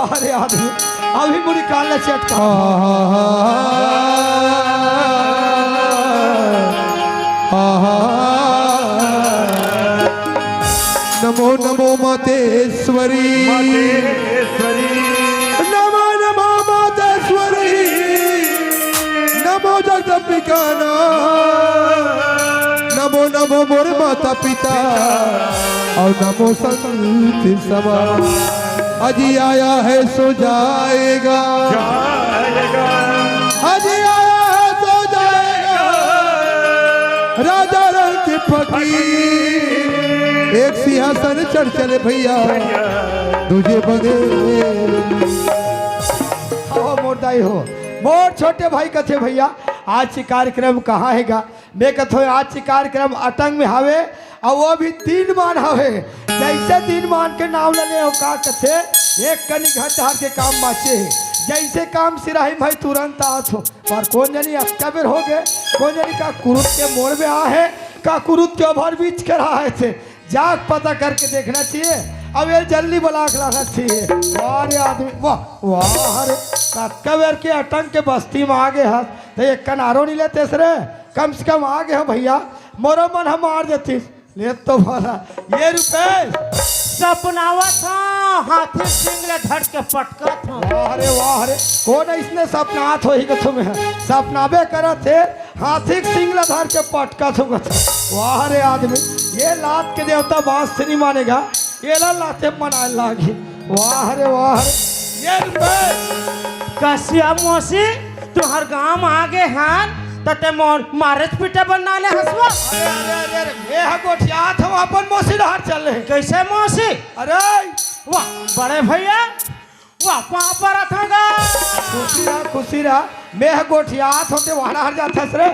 वाह रे आदमी अभी मुड़ी काले चटका नमो नमो मातेश्वरी नमो नमो मातेश्वरी नमो जगदम्बिका नमो नमो मोर माता पिता और नमो संत सभा अजी आया है सो जाएगा अजी आया है सो जाएगा राजा रंग के फकीर एक सिंहासन चढ़ चले भैया तुझे बगे हो मोरदाई हो मोर छोटे भाई कथे भैया आज के कार्यक्रम कहाँ हैगा मैं कथो आज के कार्यक्रम अटंग में हवे और वो भी 3 मान हवे जैसे 3 मान के नाम ले हो का कथे एक कनी घाट के काम बाचे जैसे काम सिराही भाई तुरंत आत हो पर कौन जानी अक्का बेर हो गए कौन जानी का कुरुत के मोड़ में आ है का कुरुत के ओभर बीच कर रहा है थे जाग पता करके देखना चाहिए अब ये जल्दी बलाक लाना चाहिए वाह आदमी वाह वाह अरे अक्का बेर के अटंग के बस्ती में आ गए हाथ तो एक कनारो नहीं लेते सरे कम से कम आ गए हो भैया मोरो मन हम मार देती ले तो बोला ये रुपए सपनावा था हाथी सिंगले धड़ के पटका था वाह रे कौन इसने सपनात हो ही कथो में सपनाबे करा थे हाथी सिंगला धर के पटका थो वाह रे आदमी ये लात के देवता बांस से नहीं मानेगा ये लाते मनाए लागी वाह रे ये रुपए कसिया मौसी तुहर गांव आगे हान तते मारे पीटे बनना ले हसवा अरे ये है गोठियात हम अपन मौसी धार चल रहे कैसे मौसी अरे वाह बड़े भैया वाह पापा रथागा खुशी रहा मैं है गोठियात होते वहां हर जाता सरे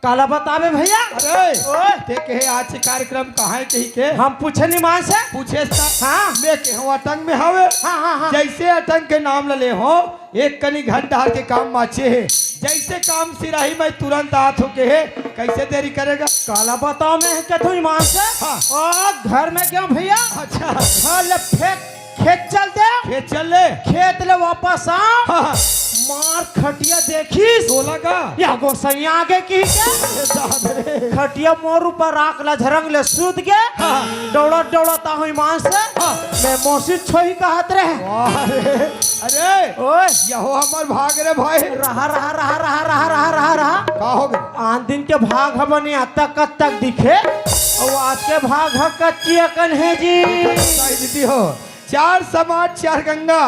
काला बतावे भैया अरे ते कहे आज के कार्यक्रम कहाँ है कही के हम पूछे नहीं मान से पूछे हाँ मैं कहो अटंग में हवे हाँ। जैसे अटंग के नाम ले हो एक कनी घंटा के काम माचे है जैसे काम सिराही में तुरंत आत हो के है कैसे देरी करेगा काला बताओ मैं क्या तू ईमान से हाँ। और घर में क्यों भैया अच्छा हाँ ले फेंक खेत चल दे खेत चल ले खेत ले वापस आ हाँ। मार खटिया देखी सोला का या गोसैया आगे की क्या खटिया मोर ऊपर राख ला झरंग ले सूत के दौड़ा ता हुई मान से मैं मौसी छोही कहत रहे अरे ओए यहो हमार भाग रे भाई रहा का हो गए आन दिन के भाग बने तक दिखे और आज के भाग कच्ची अकन है जी दीदी हो 4 समाज 4 गंगा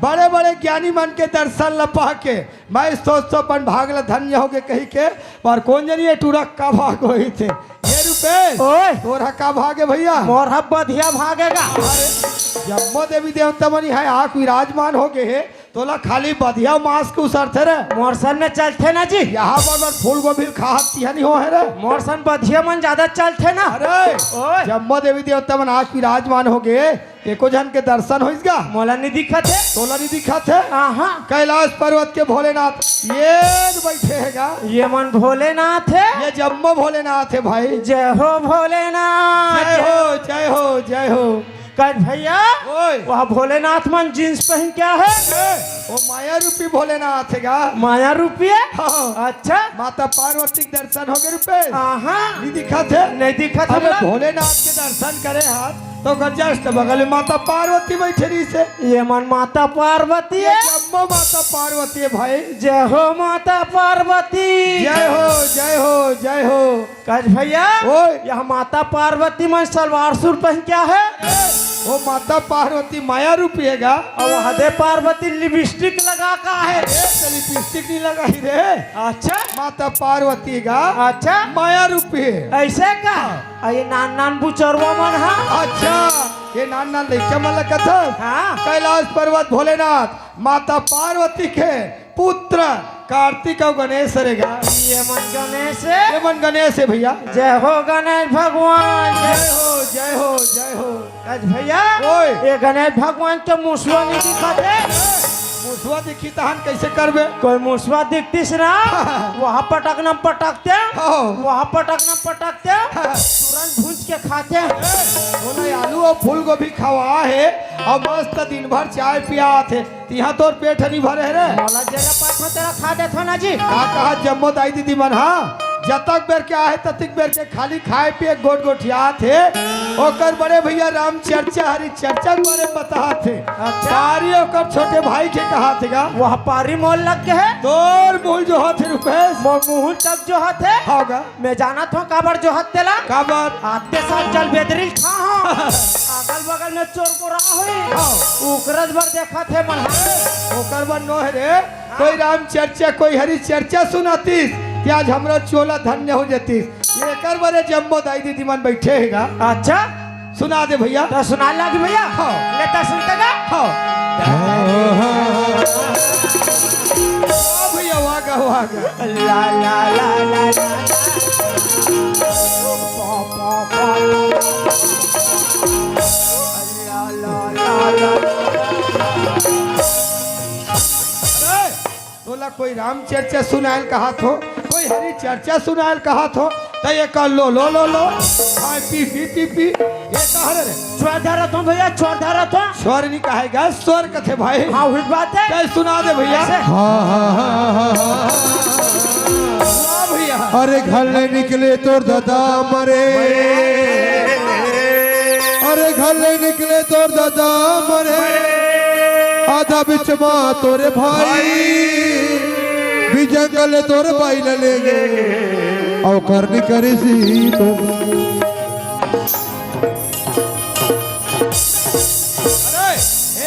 बड़े बड़े ज्ञानी मन के दर्शन लपा के मैं सोच अपन भागल धन्य हो गए कही के पर कौन जनी टूरक का भाग हुई थे ये रुपए ओए तोरा का भागे भैया मोर बधिया भागेगा जम्मो देवी देवता मनी है आँख विराजमान हो गए तोला खाली बधिया मांस के उसर थे रे मोर सन में चलते ना जी यहाँ पर फूल गोभी खाती नहीं हो है रे मोर सन बधिया मन ज्यादा चलते ना अरे ओए जम्मो देवी देवता मन आँख विराजमान हो गए एको जन के दर्शन होगा मोला नहीं दिखत है तोला नहीं दिखा थे कैलाश पर्वत के भोलेनाथ ये बैठे हैगा ये मन भोलेनाथ है ये जम्मो भोलेनाथ है भाई जय हो भोलेनाथ जय हो जय हो जय हो कह भैया वह भोलेनाथ मन जींस पहन क्या है वो माया रूपी भोलेनाथ हैगा माया रूपी हाँ। अच्छा माता पार्वती के दर्शन हो गए रुपए हाँ नहीं दिखा थे नहीं दिखा था भोलेनाथ के दर्शन करे हाथ तो जस्ट बगल में माता पार्वती बैठे रही से ये मन माता पार्वती है जम्मो माता पार्वती है भाई जय हो माता पार्वती जय हो जय हो जय हो कज भैया यह माता पार्वती मन सलवार सूट पहन क्या है वो माता पार्वती माया रूपी हैगा और हदे पार्वती लिपस्टिक लगा का है लिपस्टिक नहीं लगा ही रे अच्छा माता पार्वती का अच्छा माया रूपी है ऐसे का ये नान बुचरवा मन है अच्छा ये नान लड़का मन कथा हाँ कैलाश पर्वत भोलेनाथ माता पार्वती के पुत्र कार्तिक और गणेश रहेगा ये मन गणेश ये मन गणेश है भैया जय हो गणेश भगवान जय हो जय हो जय हो आज भैया ओए ये गणेश भगवान के मुसवा नहीं दिखाते मुसवा दिखी तहन कैसे करबे कोई मुसवा दिखतीस ना वहाँ पटकना पटकते हाँ। वहाँ पटकना पटकते तुरंत भूज के खाते बोले आलू और फूल गोभी खवा है और मस्त दिन भर चाय पिया थे यहाँ तोर पेट नहीं भरे रे मौला जरा पाठ में तेरा खा देता ना जी का कहा जम्मो दाई दीदी मन हाँ जतक बेर के आहे ततिक बेर के खाली खाए पिए गोट गोठिया थे ओकर बड़े भैया राम चर्चा हरी चर्चा के बारे में बता थे सारी ओकर छोटे भाई के कहा थे गा वह पारी मोल लग के है तोर मूल जो हाथ रुपेश मुँह तक जो हाथ है होगा मैं जाना था काबर जो हाथ तेला काबर आते साल जल बेदरिल था हाँ अगल बगल में चोर को रहा हुई उकरज भर देखा थे मन ओकर बन नो है रे कोई राम चर्चा कोई हरी चर्चा सुनातीस कि आज हमरा चोला धन्य हो जातीस ये कर बड़े जम्बो दाई दीदी मन बैठे हैगा अच्छा सुना दे भैया तो सुना लगी भैया हाँ। लेता सुनते का हाँ भैया वागा वागा ला ला ला ला ला तोला कोई राम चर्चा सुनायल कहा थो कोई हरी चर्चा सुनायल कहा थो तो ये कर लो लो लो लो खाए पी पी पी पी ये कहा रे चोर धरा तो भैया चोर धरा तो स्वर नहीं कहेगा स्वर कथे भाई हाँ हुई बात है क्या सुना दे भैया ऐसे? वाह भैया अरे घर ले निकले तोर दादा मरे अरे घर ले निकले तोर दादा मरे आधा बिच माँ तोरे भाई भी जंगल तोर भाई ले गए और करनी करी सी तो अरे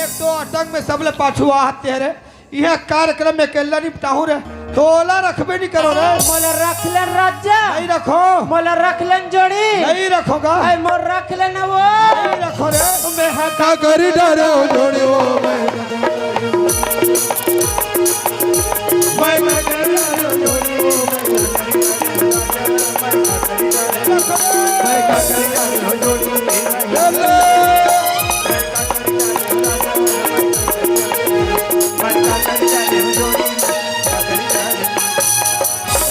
एक तो अटक में सबले पाछू आते रे यह कार्यक्रम में केला निपटाहू रे तोला रखबे नहीं करो रे मोला रख ले राजा नहीं रखो मोला रख ले जोड़ी नहीं रखोगा आई मोर रख ले ना वो नहीं रखो रे मैं है का करी डरे हो जोड़े हो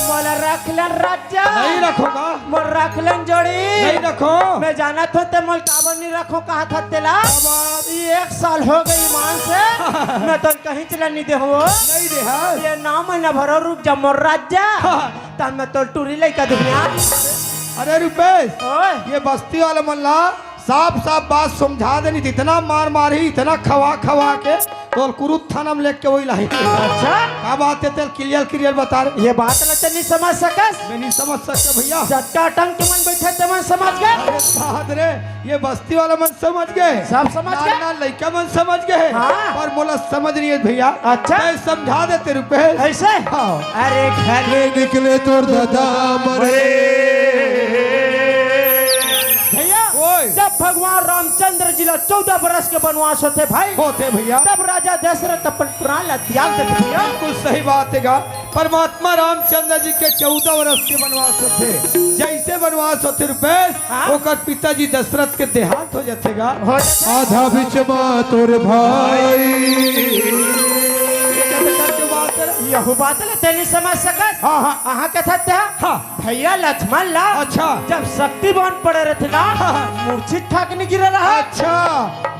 मोला रख ले राजा नहीं रखोगा मोर रख ले जोड़ी नहीं रखो मैं जाना था ते मोल काबर नहीं रखो कहा था तेला ये 1 साल हो गई मान से मैं तो कहीं चला नहीं दे हो नहीं दे हाँ। ये नाम है ना भरो रुक जा मोर राजा तब मैं तो टूरी लेकर दुनिया अरे रुपेश ओए ये बस्ती वाले मल्ला साफ साफ बात समझा देनी थी इतना मार मारी इतना खवा खवा के तो कुरुत थाना में लेके वही लाई अच्छा क्या बात है तेल क्लियर क्लियर बता रहे ये बात ना तो नहीं समझ सकस मैं नहीं समझ सकते भैया जट्टा टंग के मन बैठे ते मन समझ गए अरे साहब रे ये बस्ती वाला मन समझ गए सब समझ गए ना लड़का मन समझ गए हाँ। पर मोला समझ रही है भैया अच्छा। मैं समझा देते रुपेश ऐसे हाँ। अरे घर ले निकले तोर दादा मरे भैया ओए। जब भगवान रामचंद्र जी ला 14 बरस के वनवास होते भाई होते भैया तब राजा दशरथ अपन प्राण ला त्याग देते भैया बिल्कुल सही बात है गा परमात्मा रामचंद्र जी के 14 वर्ष के वनवास होते जैसे वनवास होते रुपेश हाँ। ओकर पिताजी दशरथ के देहांत हो जातेगा हो जाते आधा बिच माँ तोर भाई यहू बात ले ते नहीं समझ सकस हाँ, हाँ। अहाँ के था त्या हाँ। भैया लक्ष्मण ला अच्छा। जब शक्ति बांध पड़े रहते ना मूर्छित ठाक नहीं गिरा रहा अच्छा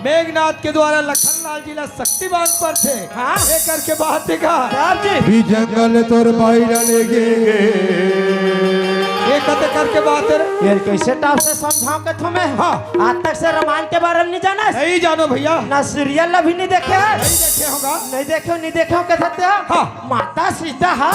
मेघनाथ के द्वारा लखनलाल जी ला शक्तिवान पर थे हाँ। ये करके बात देखा साहब जी भी जंगल तोर भाई ले ये कते करके बात है ये कैसे टाप से समझाओ के तुम्हें हाँ। आज तक से रामायण के बारे में नहीं जाना नहीं जानो भैया ना सीरियल अभी नहीं देखे है नहीं देखे होगा नहीं देखो के सकते हो हाँ। माता सीता हाँ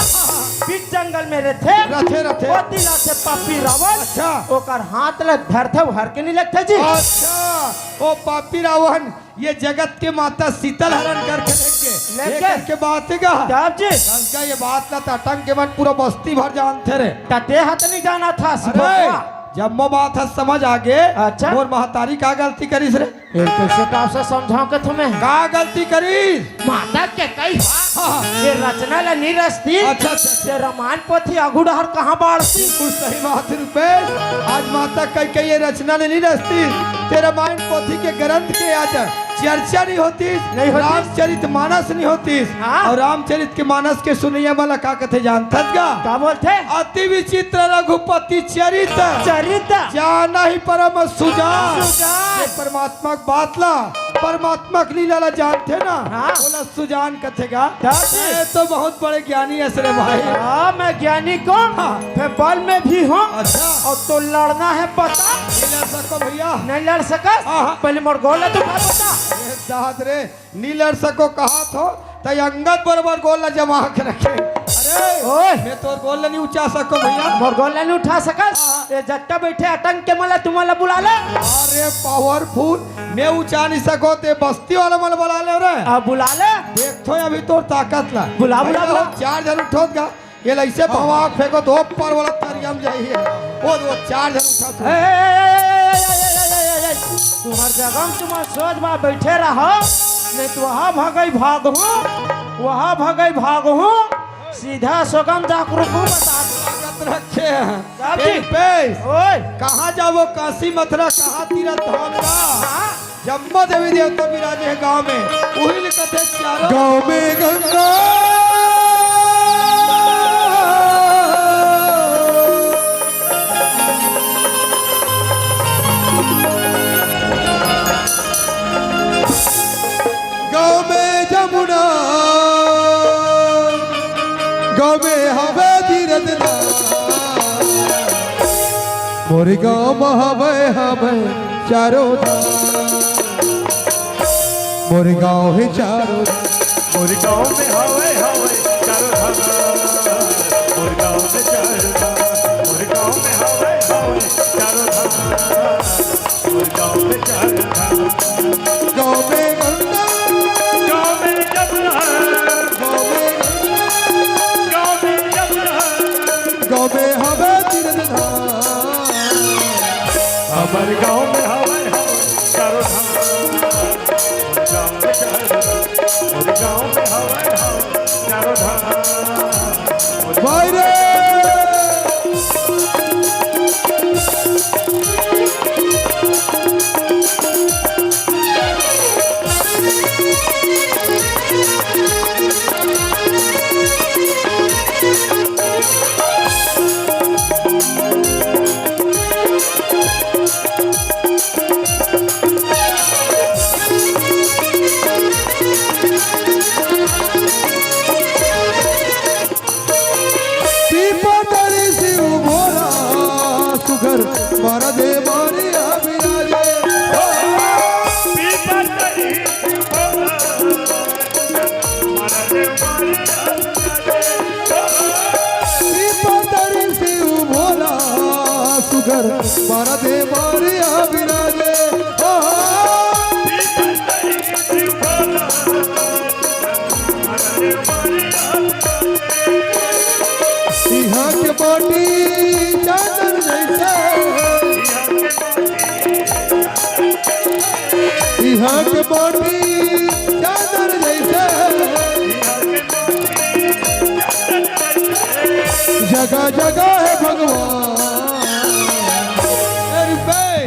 बीच जंगल में रहते रथे रथे वो दिला से पापी रावण अच्छा। ओकर हाथ ले धरते हर के नहीं लगते जी अच्छा ओ पापी रावण ये जगत के माता शीतल हरण करके लेके ये लेके। करके बात है का साहब जी गंगा ये बात ना तटंग के मन पूरा बस्ती भर जानते रे तटे हाथ नहीं जाना था अरे सुबह जब वो बात है समझ आगे अच्छा। मोर महतारी का गलती करीस रे ये कैसे टाप से समझाओ के तुम्हें का गलती करीस माता के कई हाँ। ये रचना ला नहीं रचती अच्छा, अच्छा। ये रामायण पोथी अगुड़हर कहाँ बाढ़ती कुछ सही बात है रुपेश आज माता कई कई ये रचना ने नहीं रचती तेरा माइंड पोथी के ग्रंथ के आज चर्चा नहीं होती, नहीं होती। रामचरित मानस नहीं होती। हाँ। और रामचरित के मानस के सुनैया वाला का कथे जानता गा? क्या बोलते अति विचित्र रघुपति चरित चरित जाना ही परम सुजान। सुजान। ये परमात्मा की बात ला, परमात्मा की लीला ला जानते ना। हाँ। बोला सुजान कथेगा क्या चीज? मैं तो बहुत बड़े ज्ञानी है सरे भाई। हाँ मैं ज्ञानी को हाँ। बल में भी हूँ। अच्छा। और तो लड़ना है पता नहीं लड़ सको भैया, नहीं लड़ सका। हाँ। पहले मोर गोल है तो क्या पता। ये दाद रे नहीं लड़ सको कहा तो तय अंगद बराबर गोल जमा के रखे। अरे ओए। मैं तो गोल नहीं उठा सको भैया। मोर गोल नहीं उठा सका। ये जट्टा बैठे अटंग के मला तुम्हारा बुला ले। अरे पावरफुल मैं उठा नहीं सको ते बस्ती वाला मन बुला ले रे। अब बुला ले। देख तो अभी तो ताकत ला बुला, बुला, भैया, बुला। चार जन उठोत गा ये ऐसे भवा फेंको तो ऊपर वाला तरियम जाइए वो चार जन उठा तो। तुम्हार जगह में तुम्हार सोच बा बैठे रहो नहीं तो वहाँ भगई भाग हूँ वहाँ भगई भाग हूँ सीधा सोगम जाकर रुकू बता। ताकत रखे हैं साहब जी। एक पेश ओए कहाँ जाओ काशी मथुरा कहाँ तीरथ धाम का जम्मू देवी देवता विराजे हैं गांव में वही लिखते चारों गाँव में गंगा गाँव में जमुना गाँव में हवे तीरथ मोरी गाँव में हवे हवे चारों मोरी गाँव है चारों मोर गाँव में हवे हवे चारों धाम मोर गाँव में चारों धाम मोर गाँव में हवे हवे चारों धाम मोर गाँव में चारों धाम गाँव में गंगा गाँव में जमुना गाँव में गाँव में जमुना गाँव में हवे तीरथ धाम हमारे गाँव में हवे हवे चारों धाम मोर गाँव में चारों धाम मोर गाँव में हवे हवे चारों धाम भाई रे सुघर मारा दे मारे अभिराजे पीपतरी शिव भोला सुघर मारा दे मारे अभिराजे यहाँ के बाटी चादर जैसे यहाँ के बाटी चादर जैसे जगह जगह है भगवान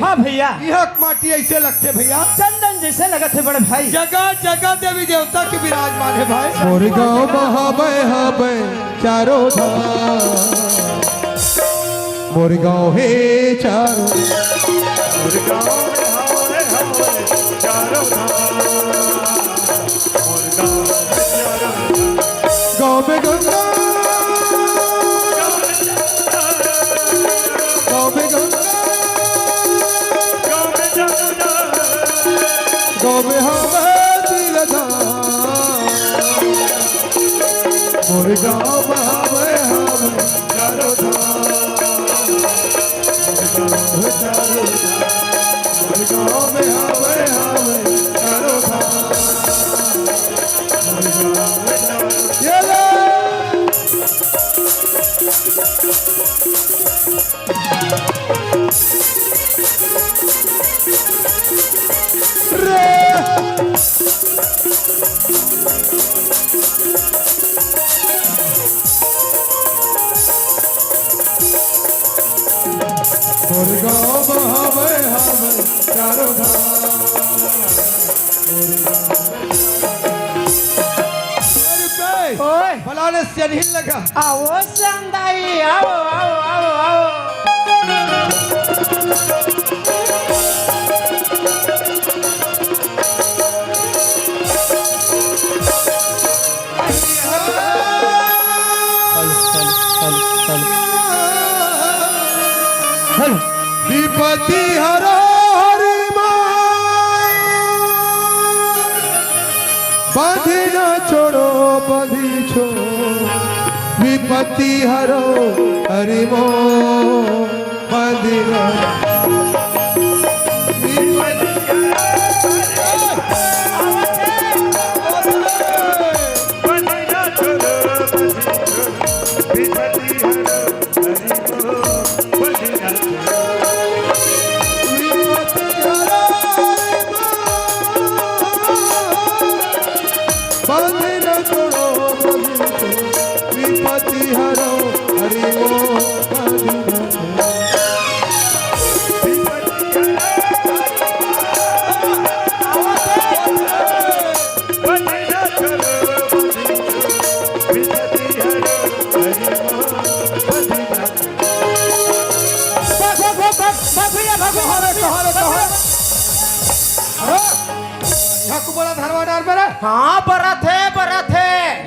हाँ भैया यह माटी ऐसे लगते भैया चंदन जैसे लगे थे बड़े भाई। जगह जगह देवी देवता के विराजमान है भाई। मोर गाँव महाबे हबे चारों धाम मोर गाँव है चारों मोर गाँव में हवे हवे चारों धाम मोर गाँव में चारों धाम गाँव में गंगा गाँव में गंगा गाँव में जमुना गाँव में हवे तीरथ मोर गाँव में हवे हवे चारों धाम मोर गाँव में हवे हवे चारों धाम मोर गाँव में चारों ये ले मोर गाँव में हवे हवे चारों धाम रुपए ओए फलाने से नहीं लगा। आओ संदाई आओ आओ आओ आओ विपत्ति हरो हरि बांधी न छोड़ो बंधी छोड़ो विपत्ति हरो हरि बांधी न बांधी न छोड़ो बंधी छोड़ो विपत्ति हरो हरि बांधी न छोड़ो यहाँ को बोला धरवा डाल मेरे हाँ बरत है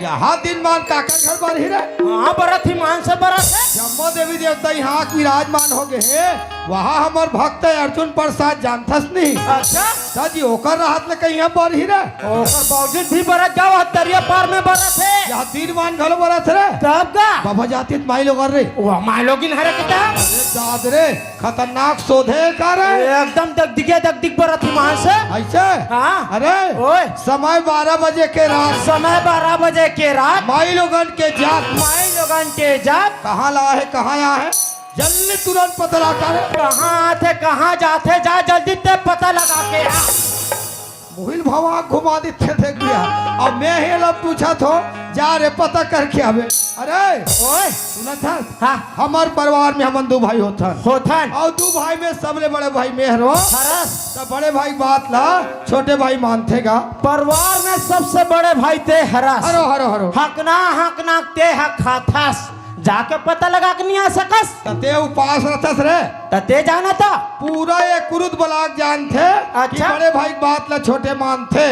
यहाँ दिन मान काका घर बार ही रहे। हाँ बरत ही मान से बरत है जम्मो देवी देवता यहाँ विराजमान हो गए हैं। वहाँ हमार भक्त है अर्जुन प्रसाद जानथस नहीं अच्छा दादी होकर राहत न कहीं यहाँ पर ही रहे। ओकर बावजूद भी बरत जाओ दरिया पार में बरत है यहाँ तीन मान घलो बरत रहे। तब का बाबा जाती माई लोग रे वो माय लोगिन हरे किताब दाद रे खतरनाक शोधे कर एकदम दगदिग बरत ही मान से ऐसे। हाँ अरे ओए समय 12 बजे के रात समय 12 बजे के रात माई लोगन के जात माई लोगन के जात कहाँ ला है कहाँ आया है जल्दी तुरंत पता लगा कर कहाँ आते कहाँ जाते जा जल्दी ते पता लगा के आ मोहिल भवा घुमा दी थे देख लिया। अब मैं ही लोग पूछा थो जा रे पता करके आवे। अरे ओए सुना था हाँ हमार परिवार में हमन दो भाई होथन होथन और दो भाई में सबले बड़े भाई मेहरो हरस तो बड़े भाई बात ला छोटे भाई मानथेगा। परिवार में सबसे बड़े भाई ते हरस हरो हरो हरो हकना ते हक खाथस जाके पता लगा के नहीं आ सकस ते उपास रथस रे त ते जाना था पूरा ये कुरुद बलाक जान थे कि अच्छा। बड़े भाई बात ला छोटे मान थे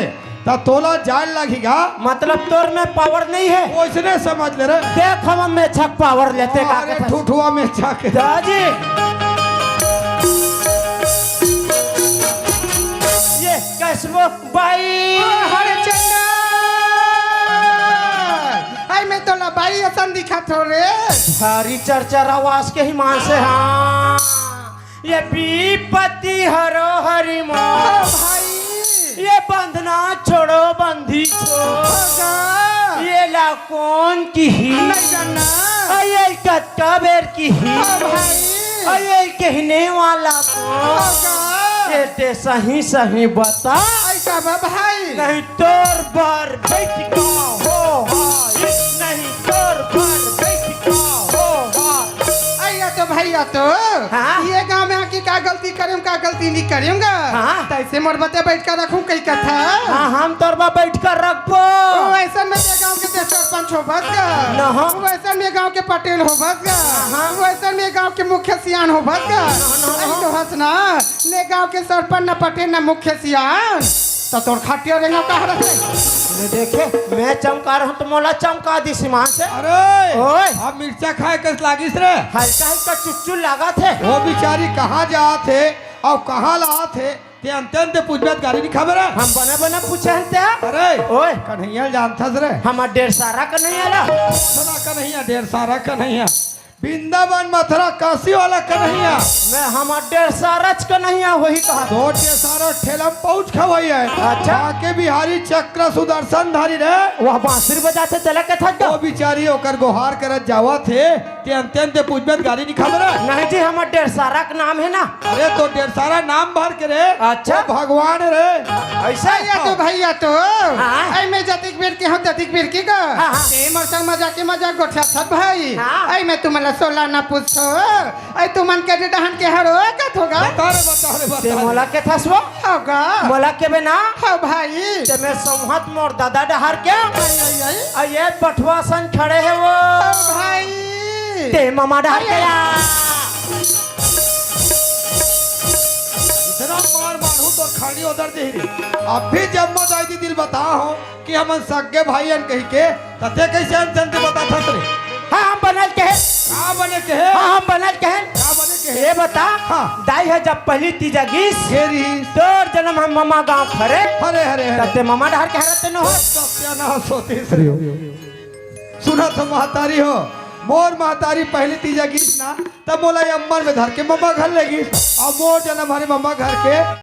तो तोला जान लगेगा मतलब तोर में पावर नहीं है ओसने समझ ले रे देख हम में छक पावर लेते का अरे ठुठुआ में जाके दादी ये कैसमो भाई आई मैं तो लबाई असन दिखत हो रे सारी चर्चा आवाज के ही मान से हाँ ये विपत्ति हरो हरि भाई ये बंधना छोड़ो बंधी छोड़ ये ला कौन की ही नहीं जानना ये कत्काबेर की ही भाई ये कहने वाला कौन ये ते सही सही बता ऐसा बा भाई नहीं तोर बार बैठ का हो हाय नहीं तोर बार बैठ का हो हाय आया तो भैया तो हाँ? ये गांव में आके का गलती करूं का गलती नहीं करूंगा हाँ? तैसे मोर बते बैठ कर रखूं कई कथा हाँ हम तोर बा बैठ कर रखबो वैसा में ये गांव के सरपंच हो बस ना हाँ। वैसा में गांव के पटेल हो बस हाँ। वैसा में गांव के मुख्य सियान हो बस तो हंसना ने गांव के सरपंच न पटेल न मुख्य सियान तो तोर खाटिया रेंगा कहा रहे देखे मैं चमका रहा हूँ तो मोला चमका दी सीमान से अरे ओए। अब मिर्चा खाए कस लागिस रे हल्का हल्का चुच्चू लगा थे वो बेचारी कहाँ जा थे और कहाँ ला थे ते अंत पूछबत गाड़ी नहीं खबर है। हम बना बना पूछे हैं त्या अरे ओए कन्हैया जानथस रे हमार 1.5 सारा का नहीं आला सना कन्हैया 1.5 सारा कन्हैया वृंदावन मथुरा काशी वाला कन्हैया मैं हमार 1.5 सारा का नहीं आ वही कहा 2 सारा ठेला पहुँच खवाई है। अच्छा। के बिहारी चक्र सुदर्शन धारी रे वह बांसुरी बजाते चला के था वो बिचारी ओकर गोहार करत जावा थे ते अंत पूछबत गाड़ी नहीं खबर है। नहीं जी हमार 1.5 सारा का नाम है ना अरे तो 1.5 सारा नाम भर के रे अच्छा। वो भगवान रे ऐसा आया तो भैया तो हाँ। आई मैं जतिक बेर के हूं ततिक बेर की का हाँ, हाँ। ते मरसंग मजाक के मजाक गोठा सब भाई हाँ। आई मैं तुम वाला 16 ना पूछो ऐ तू मन के डहन के हरो का होगा बता रे ते बता मोला के थसबो होगा मोला के बे ना हाँ भाई ते मैं संहत मोर दादा डहर के आई आ ये बठवा सन खड़े है वो भाई ते मामा डहर के या इतना मार मारू तो खाली उधर दे रे अब भी जब मत आई थी दिल बता हो कि हम सगे भाई अन कही के तते कैसे हम जनते बता था रे हाँ हम बनल के है का बने के है हाँ हम बनल के है का बने के है ये बता हाँ। दाई है जब पहली तीजा गीस घेरी तोर जन्म हम मामा गांव खरे हरे हरे हरे तते मामा डहर के हरते न हो सत्या ना सोती श्री सुना तो महतारी हो मोर महतारी पहली तीजा गीस ना तब मोला ये अम्बर में धर के मम्मा घर ले गई और मोर जन्म हमारे मम्मा घर के